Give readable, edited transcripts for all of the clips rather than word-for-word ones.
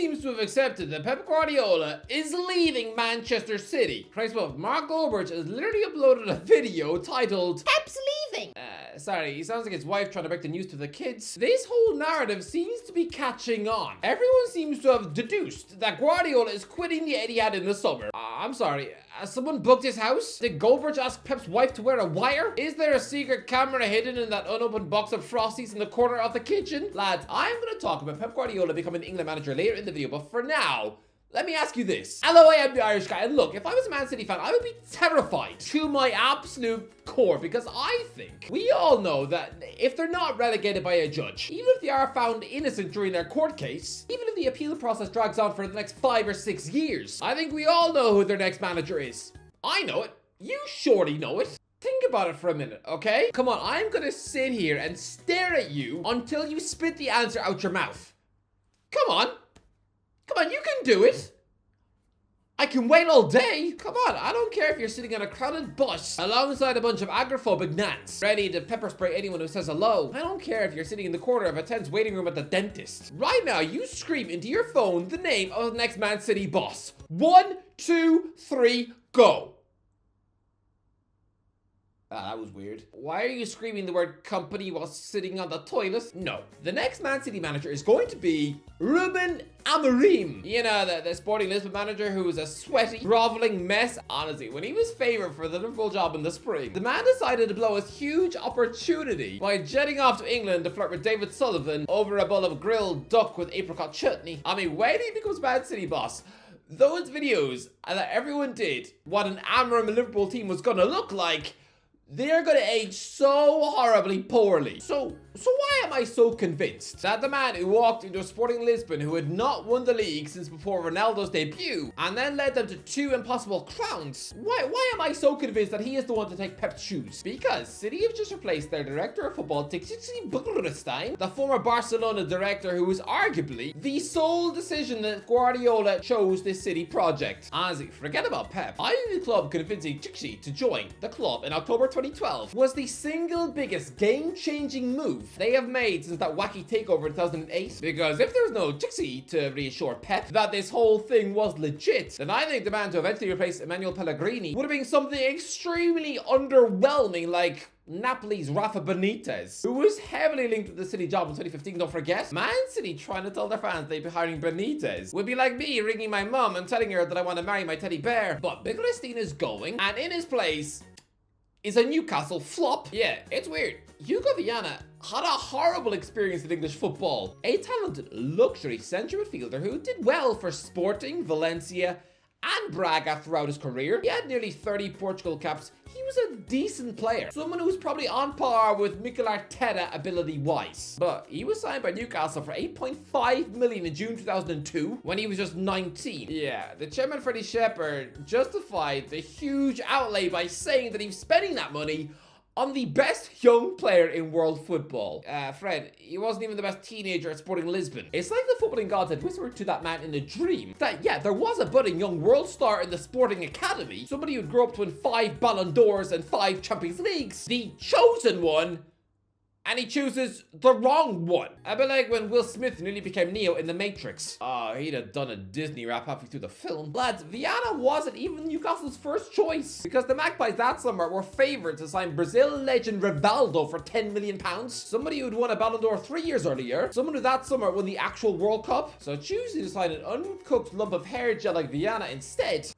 seems to have accepted that Pep Guardiola is leaving Manchester City. Christ, well, Mark Goldberg has literally uploaded a video titled Pep's leaving. Sorry, he sounds like his wife trying to break the news to the kids. This whole narrative seems to be catching on. Everyone seems to have deduced that Guardiola is quitting the Etihad in the summer. I'm sorry, has someone booked his house? Did Goldberg ask Pep's wife to wear a wire? Is there a secret camera hidden in that unopened box of Frosties in the corner of the kitchen? Lads, I'm going to talk about Pep Guardiola becoming the England manager later in the video, but for now, let me ask you this. Hello, I am the Irish guy, and look, if I was a Man City fan, I would be terrified to my absolute core, because I think we all know that if they're not relegated by a judge, even if they are found innocent during their court case, even if the appeal process drags on for the next 5 or 6 years, I think we all know who their next manager is. I know it. You surely know it. Think about it for a minute, okay? Come on, I'm gonna sit here and stare at you until you spit the answer out your mouth. Come on. Come on, you can do it. I can wait all day. Come on, I don't care if you're sitting on a crowded bus alongside a bunch of agoraphobic nans ready to pepper spray anyone who says hello. I don't care if you're sitting in the corner of a tense waiting room at the dentist. Right now, you scream into your phone the name of the next Man City boss. 1, 2, 3, go. That was weird. Why are you screaming the word company while sitting on the toilet? No. The next Man City manager is going to be Ruben Amorim. You know, the Sporting Lisbon manager who was a sweaty, groveling mess. Honestly, when he was favoured for the Liverpool job in the spring, the man decided to blow his huge opportunity by jetting off to England to flirt with David Sullivan over a bowl of grilled duck with apricot chutney. I mean, when he becomes Man City boss, those videos that everyone did, what an Amorim Liverpool team was going to look like, they're gonna age so horribly poorly. So why am I so convinced that the man who walked into Sporting Lisbon, who had not won the league since before Ronaldo's debut, and then led them to 2 impossible crowns, why am I so convinced that he is the one to take Pep's shoes? Because City have just replaced their director of football, Txiki, the former Barcelona director who was arguably the sole decision that Guardiola chose this City project. Honestly, forget about Pep. I think the club convincing Txiki to join the club in October 2012 was the single biggest game-changing move they have made since that wacky takeover in 2008. Because if there was no Txiki to reassure Pep that this whole thing was legit, then I think the man to eventually replace Emmanuel Pellegrini would have been something extremely underwhelming, like Napoli's Rafa Benitez, who was heavily linked with the City job in 2015, don't forget. Man City trying to tell their fans they'd be hiring Benitez would be like me ringing my mum and telling her that I want to marry my teddy bear. But Big Christine is going, and in his place is a Newcastle flop. Yeah, it's weird. Hugo Viana had a horrible experience in English football. A talented luxury central midfielder who did well for Sporting, Valencia, and Braga throughout his career. He had nearly 30 Portugal caps. He was a decent player. Someone who was probably on par with Mikel Arteta ability-wise. But he was signed by Newcastle for 8.5 million in June 2002 when he was just 19. Yeah, the chairman Freddie Shepherd justified the huge outlay by saying that he was spending that money on the best young player in world football. Fred, he wasn't even the best teenager at Sporting Lisbon. It's like the footballing gods had whispered to that man in a dream that, yeah, there was a budding young world star in the Sporting Academy, somebody who'd grow up to win 5 Ballon d'Ors and 5 Champions Leagues, the chosen one, and he chooses the wrong one. A bit like when Will Smith nearly became Neo in The Matrix. Oh, he'd have done a Disney rap halfway through the film. Lads, Viana wasn't even Newcastle's first choice, because the Magpies that summer were favoured to sign Brazil legend Rivaldo for £10 million. Somebody who'd won a Ballon d'Or 3 years earlier. Someone who that summer won the actual World Cup. So choosing to sign an uncooked lump of hair gel like Viana instead.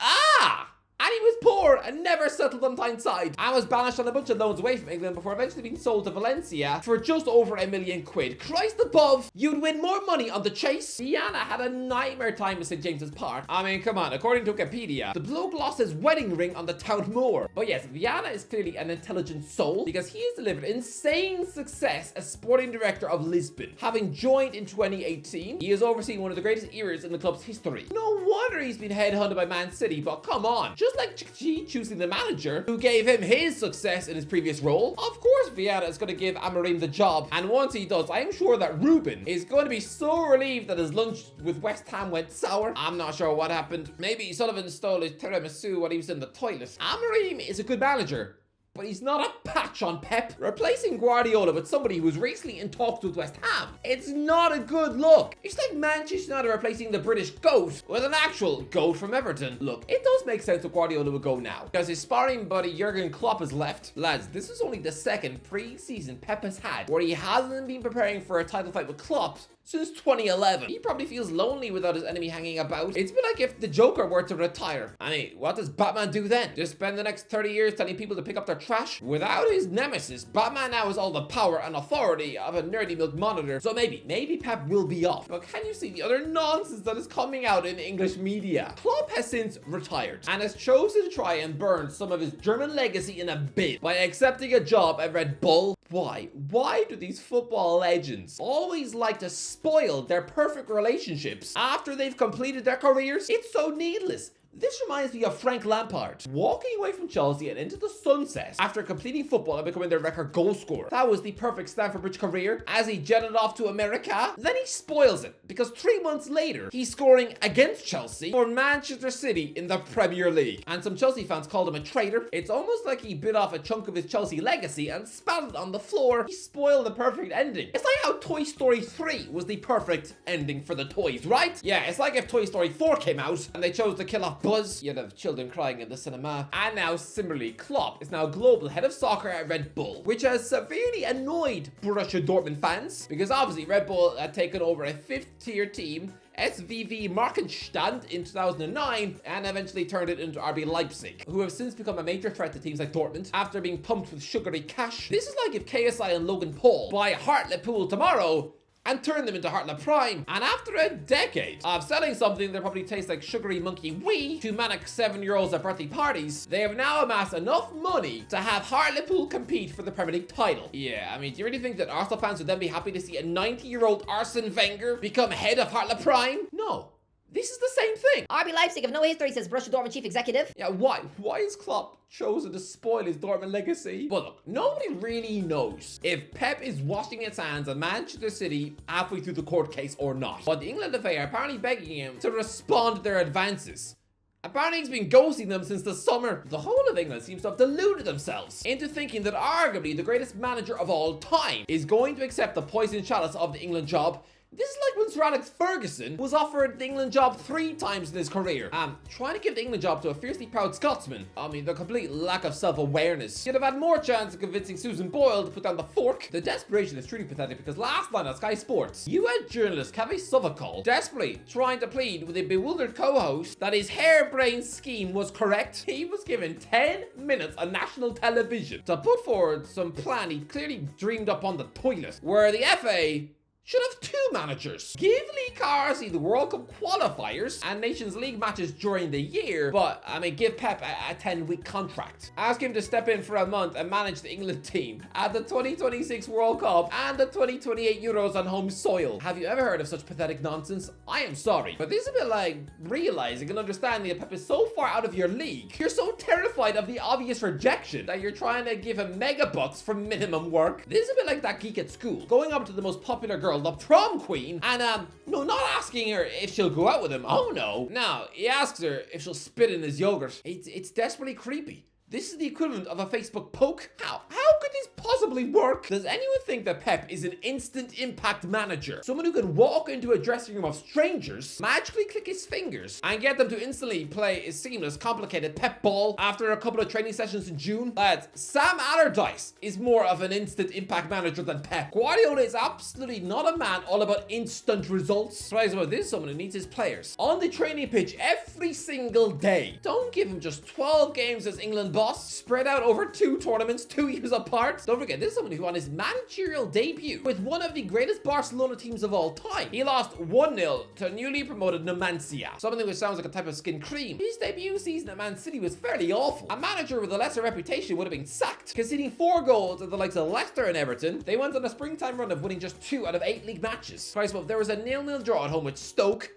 And he was poor and never settled on Tyneside and was banished on a bunch of loans away from England before eventually being sold to Valencia for just over £1 million. Christ above, you'd win more money on the chase. Viana had a nightmare time at St James's Park. I mean, come on, according to Wikipedia, the bloke lost his wedding ring on the town moor. But yes, Viana is clearly an intelligent soul because he has delivered insane success as sporting director of Lisbon. Having joined in 2018, he has overseen one of the greatest eras in the club's history. No wonder he's been headhunted by Man City, but come on, just like Txiki choosing the manager who gave him his success in his previous role, of course Viana is going to give Amorim the job, and once he does, I'm sure that Ruben is going to be so relieved that his lunch with West Ham went sour. I'm not sure what happened. Maybe Sullivan stole his tiramisu while he was in the toilet. Amorim is a good manager, but he's not a patch on Pep. Replacing Guardiola with somebody who was recently in talks with West Ham, it's not a good look. It's like Manchester United replacing the British GOAT with an actual GOAT from Everton. Look, it does make sense that Guardiola would go now, because his sparring buddy Jurgen Klopp has left. Lads, this is only the second pre-season Pep has had where he hasn't been preparing for a title fight with Klopp since 2011. He probably feels lonely without his enemy hanging about. It's been like if the Joker were to retire. I mean, what does Batman do then? Just spend the next 30 years telling people to pick up their trash? Without his nemesis, Batman now has all the power and authority of a nerdy milk monitor. So maybe Pep will be off. But can you see the other nonsense that is coming out in English media? Klopp has since retired and has chosen to try and burn some of his German legacy in a bid by accepting a job at Red Bull. Why? Why do these football legends always like to spoil their perfect relationships after they've completed their careers? It's so needless. This reminds me of Frank Lampard walking away from Chelsea and into the sunset after completing football and becoming their record goal scorer. That was the perfect Stamford Bridge career as he jetted off to America. Then he spoils it because 3 months later he's scoring against Chelsea for Manchester City in the Premier League. And some Chelsea fans called him a traitor. It's almost like he bit off a chunk of his Chelsea legacy and spat it on the floor. He spoiled the perfect ending. It's like how Toy Story 3 was the perfect ending for the toys, right? Yeah, it's like if Toy Story 4 came out and they chose to kill off Buzz, you'd have children crying in the cinema. And now, similarly, Klopp is now global head of soccer at Red Bull, which has severely annoyed Borussia Dortmund fans, because obviously Red Bull had taken over a 5th-tier team, SVV Markenstand, in 2009 and eventually turned it into RB Leipzig, who have since become a major threat to teams like Dortmund after being pumped with sugary cash. This is like if KSI and Logan Paul buy Hartlepool tomorrow and turn them into Hartlepool Prime. And after a decade of selling something that probably tastes like sugary monkey wee to manic 7-year-olds at birthday parties, they have now amassed enough money to have Hartlepool compete for the Premier League title. Yeah, I mean, do you really think that Arsenal fans would then be happy to see a 90-year-old Arsene Wenger become head of Hartlepool Prime? No. This is the same thing. RB Leipzig have no history, says Borussia Dortmund chief executive. Yeah, why? Why is Klopp chosen to spoil his Dortmund legacy? But look, nobody really knows if Pep is washing his hands of Manchester City halfway through the court case or not. But the England FA are apparently begging him to respond to their advances. Apparently he's been ghosting them since the summer. The whole of England seems to have deluded themselves into thinking that arguably the greatest manager of all time is going to accept the poison chalice of the England job. This is like when Sir Alex Ferguson was offered the England job 3 times in his career. Trying to give the England job to a fiercely proud Scotsman. I mean, the complete lack of self-awareness. You'd have had more chance of convincing Susan Boyle to put down the fork. The desperation is truly pathetic because last night on Sky Sports, you had journalist Kaveh Sovakol desperately trying to plead with a bewildered co-host that his harebrained scheme was correct. He was given 10 minutes on national television to put forward some plan he clearly dreamed up on the toilet, where the FA should have 2 managers. Give Lee Carsey the World Cup qualifiers and Nations League matches during the year, but I mean, give Pep a 10-week contract. Ask him to step in for a month and manage the England team at the 2026 World Cup and the 2028 Euros on home soil. Have you ever heard of such pathetic nonsense? I am sorry, but this is a bit like realizing and understanding that Pep is so far out of your league. You're so terrified of the obvious rejection that you're trying to give him mega bucks for minimum work. This is a bit like that geek at school, going up to the most popular girl, the prom queen, and no, not asking her if she'll go out with him. Oh no, he asks her if she'll spit in his yogurt. It's desperately creepy. This is the equivalent of a Facebook poke. How could this possibly work? Does anyone think that Pep is an instant impact manager? Someone who can walk into a dressing room of strangers, magically click his fingers, and get them to instantly play a seamless, complicated Pep ball after a couple of training sessions in June? Lads, Sam Allardyce is more of an instant impact manager than Pep. Guardiola is absolutely not a man all about instant results. Surprise about this, someone who needs his players on the training pitch every single day. Don't give him just 12 games as England boss, spread out over 2 tournaments 2 years apart. Don't forget, this is someone who on his managerial debut with one of the greatest Barcelona teams of all time, he lost 1-0 to newly promoted Numancia, something which sounds like a type of skin cream. His debut season at Man City was fairly awful. A manager with a lesser reputation would have been sacked. Conceding 4 goals at the likes of Leicester and Everton, they went on a springtime run of winning just 2 out of 8 league matches. Price, well, there was a 0-0 draw at home with Stoke.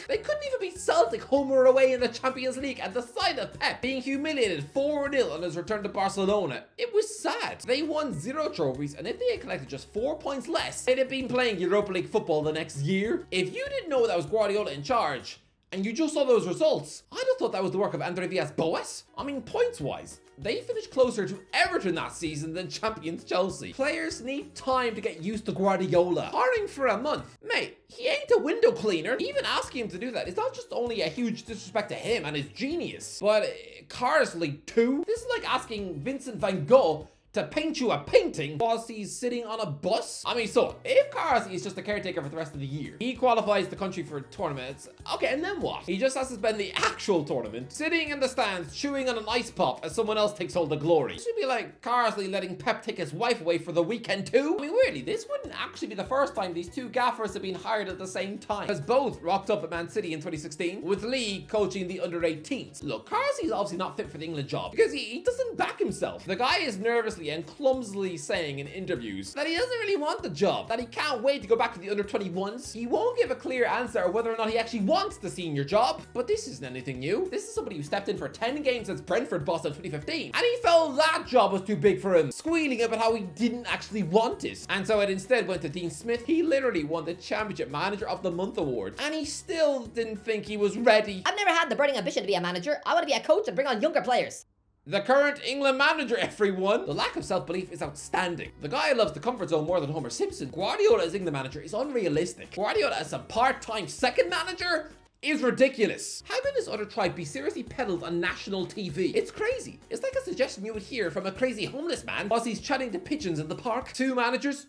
They couldn't even beat Celtic home or away in the Champions League, and the sight of Pep being humiliated 4-0 on his return to Barcelona, it was sad. They won 0 trophies, and if they had collected just 4 points less, they'd have been playing Europa League football the next year. If you didn't know that was Guardiola in charge, And you just saw those results. I'd have thought that was the work of Andre Villas-Boas. I mean, points-wise, they finished closer to Everton that season than champions Chelsea. Players need time to get used to Guardiola. Hiring for a month. Mate, he ain't a window cleaner. Even asking him to do that is not just only a huge disrespect to him and his genius, but Cars League 2? This is like asking Vincent van Gogh to paint you a painting whilst he's sitting on a bus? I mean, so, if Karsi is just a caretaker for the rest of the year, he qualifies the country for tournaments, okay, and then what? He just has to spend the actual tournament sitting in the stands, chewing on an ice pop as someone else takes all the glory. It should be like Karsley letting Pep take his wife away for the weekend too. I mean, really, this wouldn't actually be the first time these two gaffers have been hired at the same time, because both rocked up at Man City in 2016, with Lee coaching the under-18s. Look, Karsley's obviously not fit for the England job, because he doesn't back himself. The guy is nervously and clumsily saying in interviews that he doesn't really want the job, that he can't wait to go back to the under-21s. He won't give a clear answer of whether or not he actually wants the senior job, but this isn't anything new. This is somebody who stepped in for 10 games as Brentford boss in 2015, and he felt that job was too big for him, squealing about how he didn't actually want it. And so it instead went to Dean Smith. He literally won the Championship Manager of the Month award, and he still didn't think he was ready. I've never had the burning ambition to be a manager. I want to be a coach and bring on younger players. The current England manager, everyone. The lack of self-belief is outstanding. The guy loves the comfort zone more than Homer Simpson. Guardiola as England manager is unrealistic. Guardiola as a part-time second manager is ridiculous. How can this other tribe be seriously peddled on national TV? It's crazy. It's like a suggestion you would hear from a crazy homeless man whilst he's chatting to pigeons in the park. Two managers?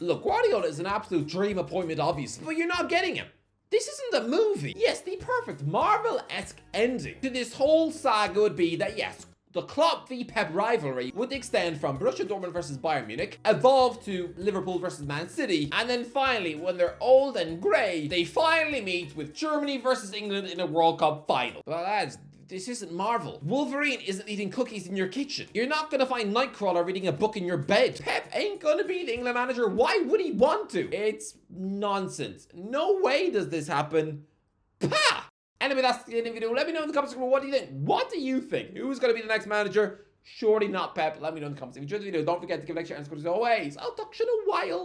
Look, Guardiola is an absolute dream appointment, obviously, but you're not getting him. This isn't a movie. Yes, the perfect Marvel-esque ending to this whole saga would be that, yes, the Klopp v Pep rivalry would extend from Borussia Dortmund versus Bayern Munich, evolve to Liverpool versus Man City, and then finally, when they're old and grey, they finally meet with Germany versus England in a World Cup final. Well, lads, this isn't Marvel. Wolverine isn't eating cookies in your kitchen. You're not gonna find Nightcrawler reading a book in your bed. Pep ain't gonna be the England manager. Why would he want to? It's nonsense. No way does this happen. Pah! Anyway, that's the end of the video. Let me know in the comments section, what do you think? What do you think? Who's gonna be the next manager? Surely not Pep. Let me know in the comments. If you enjoyed the video, don't forget to give a like, share, and subscribe as always. I'll talk to you in a while.